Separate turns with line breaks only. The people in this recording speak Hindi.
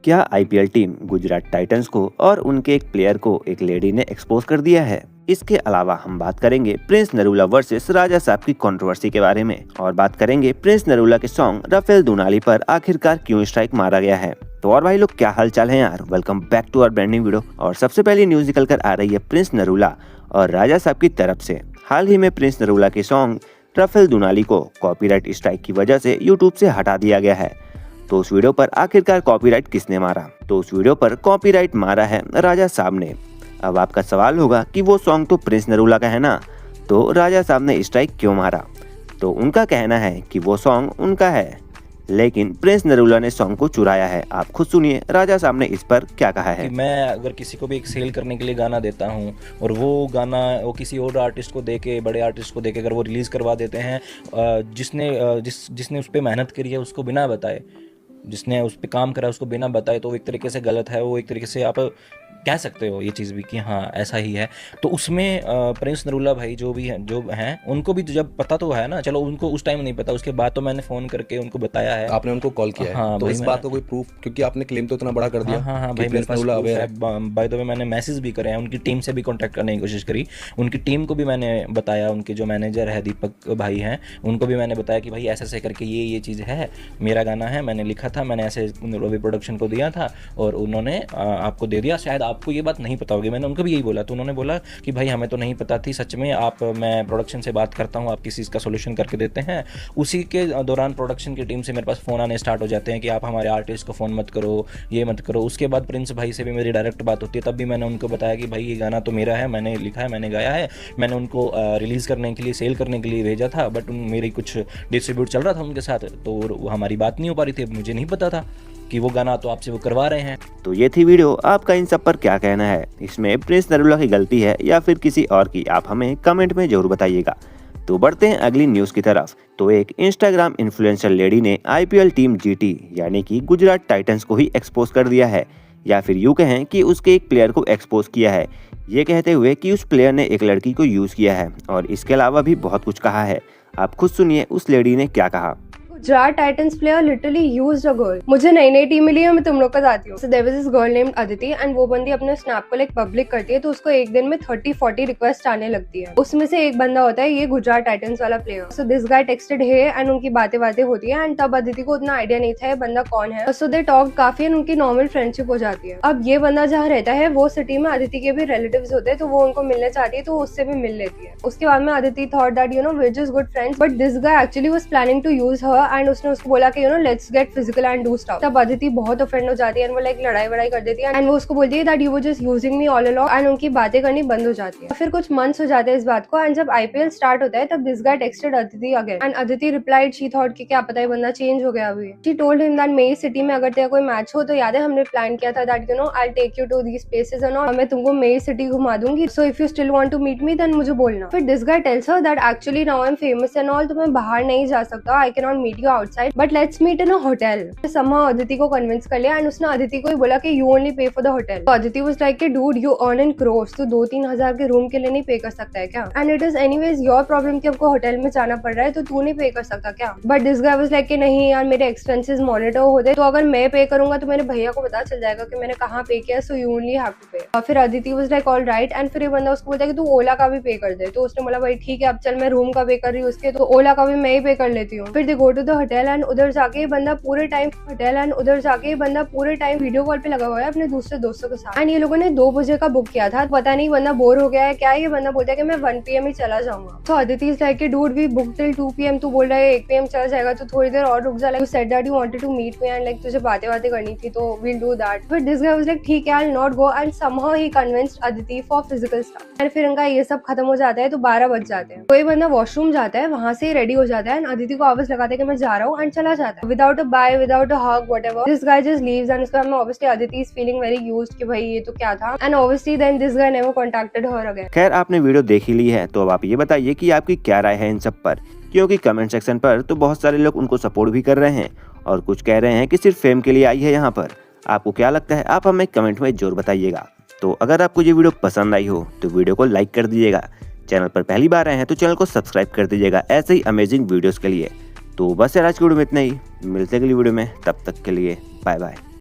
क्या आईपीएल टीम गुजरात टाइटंस को और उनके एक प्लेयर को एक लेडी ने एक्सपोज कर दिया है? इसके अलावा हम बात करेंगे प्रिंस नरूला वर्सेस राजा साहब की कंट्रोवर्सी के बारे में और बात करेंगे प्रिंस नरूला के सॉन्ग राफेल दुनाली पर आखिरकार क्यों स्ट्राइक मारा गया है। तो और भाई लोग क्या हाल चाल है यार, welcome back to our brand new video. और सबसे पहली न्यूज निकल कर आ रही है प्रिंस नरूला और राजा साहब की तरफ से। हाल ही में प्रिंस नरूला के सॉन्ग राफेल दुनाली को कॉपीराइट स्ट्राइक की वजह से यूट्यूब से हटा दिया गया है। तो उस वीडियो पर आखिरकार कॉपीराइट किसने मारा? तो उस वीडियो पर कॉपीराइट मारा है राजा साहब ने। अब आपका सवाल होगा कि वो सॉन्ग तो प्रिंस नरूला का है ना, तो राजा साहब ने स्ट्राइक क्यों मारा? तो उनका कहना है कि वो सॉन्ग उनका है, लेकिन प्रिंस नरूला ने सॉन्ग को चुराया है। आप खुद सुनिए राजा साहब ने इस पर क्या कहा है।
मैं अगर किसी को भी एक सेल करने के लिए गाना देता हूँ और वो गाना वो किसी और आर्टिस्ट को देके, बड़े आर्टिस्ट को देके अगर वो रिलीज़ करवा देते हैं, जिसने उस पर मेहनत करी है उसको बिना बताए, जिसने उस पर काम करा उसको बिना बताए, तो वो एक तरीके से गलत है। वो एक तरीके से आप कह सकते हो ये चीज़ भी कि हाँ ऐसा ही है। तो उसमें प्रिंस नरूला भाई जो हैं उनको भी जब पता तो है ना, चलो उनको उस टाइम नहीं पता, उसके बाद तो मैंने फ़ोन करके उनको बताया है।
आपने उनको कॉल किया है?
हाँ,
तो इस बात का कोई प्रूफ, क्योंकि आपने क्लेम तो इतना बड़ा कर दिया।
हाँ भाई, मेरे पास बाय द वे मैंने मैसेज भी करे हैं, उनकी टीम से भी कॉन्टैक्ट करने की कोशिश करी। उनकी टीम को भी मैंने बताया, उनके जो मैनेजर है दीपक भाई हैं उनको भी मैंने बताया कि भाई ऐसे ऐसे करके ये चीज़ है, मेरा गाना है, मैंने लिखा था, मैंने ऐसे रवि प्रोडक्शन को दिया था और उन्होंने आपको दे दिया। शायद आपको ये बात नहीं पता होगी, मैंने उनको भी यही बोला। तो उन्होंने बोला कि भाई हमें तो नहीं पता थी, सच में मैं प्रोडक्शन से बात करता हूँ, आप किसी चीज़ का सोल्यूशन करके देते हैं। उसी के दौरान प्रोडक्शन की टीम से मेरे पास फ़ोन आने स्टार्ट हो जाते हैं कि आप हमारे आर्टिस्ट को फ़ोन मत करो, ये मत करो। उसके बाद प्रिंस भाई से भी मेरी डायरेक्ट बात होती है, तब भी मैंने उनको बताया कि भाई ये गाना तो मेरा है, मैंने लिखा है, मैंने गाया है, मैंने उनको रिलीज़ करने के लिए, सेल करने के लिए भेजा था, बट मेरी कुछ डिस्ट्रीब्यूट चल रहा था उनके साथ, तो हमारी बात नहीं हो पा रही थी। मुझे नहीं पता था कि वो गाना तो आपसे वो करवा रहे हैं।
तो ये थी वीडियो, आपका इन सब पर क्या कहना है? इसमें प्रिंस नरूला की गलती है या फिर किसी और की? आप हमें कमेंट में जरूर बताइएगा। तो बढ़ते हैं अगली न्यूज की तरफ। तो एक इंस्टाग्राम इन्फ्लुएंसर लेडी ने आईपीएल टीम जीटी यानी कि गुजरात टाइटंस को ही एक्सपोज कर दिया है, या फिर यूं कहें कि उसके एक प्लेयर को एक्सपोज किया है, ये कहते हुए कि उस प्लेयर ने एक लड़की को यूज किया है और इसके अलावा भी बहुत कुछ कहा है। आप खुद सुनिए उस लेडी ने क्या कहा।
Gujarat Titans player literally used a girl. मुझे नई टीम मिली है, मैं तुम लोग को बताती हूँ। So there was this girl named Aditi and वो बंदी अपने स्नैप को लाइक पब्लिक करती है, तो उसको एक दिन में 30-40 रिक्वेस्ट आने लगती है। उसमें से एक बंदा होता है ये गुजरात टाइटंस वाला player. So this guy texted hey and उनकी बातें होती है एंड तब अदिति को उतना आइडिया नहीं था ये बंदा कौन है। सो दे टॉक काफी एंड उनकी नॉर्मल फ्रेंडशिप हो जाती है। अब ये बंदा जहाँ रहता है वो सिटी में अदिति के भी रिलेटिव्स होते हैं, तो वो उनको मिलने चाहती है, तो उससे भी मिल लेती है। उसके बाद में Aditi thought that you know we just good friends, but this guy actually was planning to use her and उसने उसको बोला कि you know let's get physical and do stuff. तब अदिति बहुत ऑफेंड हो जाती है एंड वो लाइक लड़ाई कर देती है एंड वो उसको बोलती है that you were just using me all along and उनकी बातें करनी बंद हो जाती है। फिर कुछ मंथ्स हो जाते हैं इस बात को एंड जब आईपीएल स्टार्ट होता है तब this guy texted Aditi again and Aditi replied she thought कि क्या पता है बंदा चेंज हो गया अभी। शी टोल्ड हिम दैट मेरी सिटी में अगर तेरा कोई मैच हो तो याद है हमने प्लान किया था that you know I take you to these places and all, मैं तुमको मेरी सिटी घुमा दूंगी, so if you still want to meet me then मुझे बोलना। फिर this guy tells her that actually now I am famous and all, तो मैं बाहर नहीं जा सकता, I can not meet you outside but let's meet in a hotel. Somehow Aditi को कन्विंस कर लिया एंड उसने अदिति को ही बोला कि you only pay for the hotel. तो अदिति वाज लाइक कि dude you earn in crores, तो 2-3 हजार के रूम के लिए नहीं पे कर सकता है क्या? And it is anyways your problem कि आपको होटल में जाना पड़ रहा है, तो तू नहीं पे कर सकता क्या? But this guy was like कि नहीं यार मेरे एक्सपेंसेस मॉनिटर होते, तो अगर मैं पे करूंगा तो मेरे भैया को पता चल जाएगा कि मैंने कहाँ पे किया, so you only have to pay. और फिर Aditi was like all right and फिर ये बंदा उसको बोलता है कि तू ओला का भी पे कर दे। तो उसने बोला भाई ठीक है, अब चल मैं रूम का पे कर रही हूँ उसके, तो ओला का भी मैं ही पे कर लेती हूँ। फिर they go to the hotel and उधर जाके बंदा पूरे टाइम वीडियो कॉल पे लगा हुआ है अपने दूसरे दोस्तों के साथ एंड ये लोगों ने 2 बजे का बुक किया था। पता नहीं बंदा बोर हो गया है क्या, ये बंदा बोलता है कि मैं 1 PM ही चला जाऊंगा। तो Aditi is like dude we book till 2 PM, तू बोल रहा है 1 PM चला जाएगा, तो थोड़ी देर और रुक जा, like you said that you wanted to meet me and like तुझे बातें करनी थी, तो वील डू दैट। फिर दिस गाय वाज लाइक ठीक है I will not go and somehow ही convinced Aditi for physical stuff and फिर उनका ये सब खत्म हो जाता है, तो 12 बज जाते हैं। कोई बंदा वॉशरूम जाता है, वहां से रेडी हो जाता है एंड अदिति को आवाज लगाता है कि मैं जा रहा हूँ एंड चला जाता है without a bye, without a hug, whatever. This guy just leaves and उसके बाद में obviously Aditi is feeling very used कि भाई ये तो क्या था and obviously then this guy never contacted her again.
खैर आपने वीडियो देख ही ली है, तो अब आप ये बताइए कि आपकी क्या राय है इन सब पर, क्योंकि कमेंट सेक्शन पर तो बहुत सारे लोग उनको सपोर्ट भी कर रहे हैं और कुछ कह रहे हैं कि सिर्फ फेम के लिए आई है यहाँ पर। आपको क्या लगता है आप हमें कमेंट में जरूर बताइएगा। तो अगर आपको ये वीडियो पसंद आई हो तो वीडियो को लाइक कर दीजिएगा, चैनल पर पहली बार आए हैं तो चैनल को सब्सक्राइब कर दीजिएगा ऐसे ही अमेजिंग वीडियोस के लिए। तो बस यार आज की वीडियो में इतना ही, मिलते हैं अगली वीडियो में, तब तक के लिए बाय बाय।